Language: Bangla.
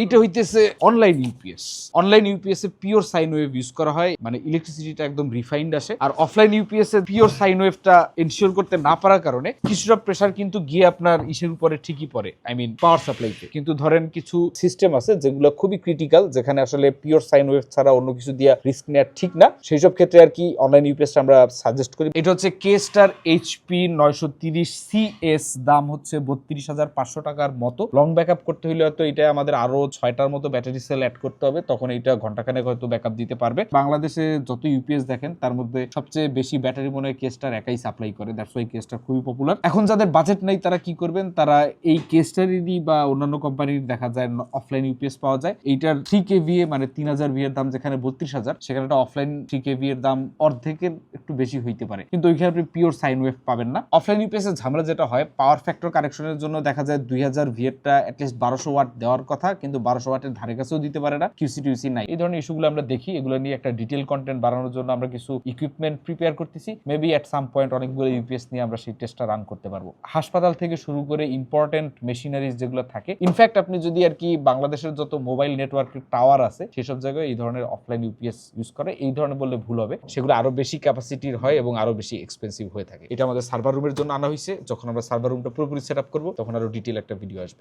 এইটা হইতেছে online UPS. Online UPS a pure sine wave use করা হয়, মানে ইলেকট্রিসিটিটা একদম রিফাইন্ড আসে। আর offline UPS a pure sine ওয়েভটা ensure করতে না পারার কারণে কিছুটা প্রেসার কিন্তু গিয়ে আপনার ইসের উপরে ঠিকই পড়ে, আই মিন পাওয়ার সাপ্লাইতে। কিন্তু ধরেন কিছু সিস্টেম আছে যেগুলো খুবই ক্রিটিক্যাল, যেখানে আসলে পিওর সাইন ওয়েভ ছাড়া অন্য কিছু দিয়ে রিস্ক নেওয়া ঠিক না, সেই সব ক্ষেত্রে আর কি অনলাইন ইউপিএসটা আমরা সাজেস্ট করি। এটা হচ্ছে K-Star HP 930 CS, দাম হচ্ছে 32,500 টাকার মতো। লং ব্যাকআপ করতে হলে হয়তো এটা আমাদের আরো 6টার মতো ব্যাটারি সেল অ্যাড করতে হবে, তখন এটা ঘন্টাখানেক হয়তো ব্যাকআপ দিতে পারবে। বাংলাদেশে যত ইউপিএস দেখেন তার মধ্যে সবচেয়ে বেশি ব্যাটারি মনে হয় K-Star একাই সাপ্লাই করে, দ্যাটস ওয়াই K-Star খুবই পপুলার। এখন যাদের বাজেট নাই তারা কি করবেন, তারা এই K-Star'ই বা অন্যান্য কোম্পানির দেখা যায় অফলাইন ইউপিএস পাওয়া যায়। এইটার 3kVA মানে 3000 VA এর দাম যেখানে 32,000, সেখানে অফলাইন 3kVA এর দাম অর্ধেকের একটু বেশি হইতে পারে, কিন্তু ওইখানে আপনি পিওর সাইন ওয়েভ পাবেন না। অফলাইন ইউপিএস এর ঝামেলা যেটা হয়, পাওয়ার ফ্যাক্টর কারেকশনের জন্য দেখা যায় 2000 VA-টা অ্যাটলিস্ট 1200 ওয়াট দেওয়ার কথা, কিন্তু 1200 ওয়াটের ধারে কাছেও দিতে পারে না, কিউসি টিউসি নাই। এই ধরনের ইস্যুগুলো আমরা দেখি, এগুলো নিয়ে একটা ডিটেল কন্টেন্ট বানানোর জন্য আমরা কিছু ইকুইপমেন্ট প্রিপেয়ার করতেছি। মেবি এট সাম পয়েন্ট অনেকগুলো ইউপিএস নিয়ে আমরা সেই টেস্টটা রান করতে পারবো। হাসপাতাল থেকে শুরু করে ইম্পর্টেন্ট মেশিনারিজ যেগুলো থাকে, ইনফ্যাক্ট আপনি যদি আর কি বাংলাদেশের যত মোবাইল নেটওয়ার্কের টাওয়ার আছে সেসব জায়গায় এই ধরনের অফলাইন ইউপিএস ইউজ করে, এই ধরনের বললে ভুল হবে, সেগুলো আরো বেশি ক্যাপাসিটির হয় এবং আরো বেশি এক্সপেন্সিভ হয়ে থাকে। এটা আমাদের সার্ভার রুমের জন্য আনা হয়েছে, যখন আমরা সার্ভার রুমটা পুরোপুরি সেট আপ করবো তখন আরো ডিটেল একটা ভিডিও আসবে।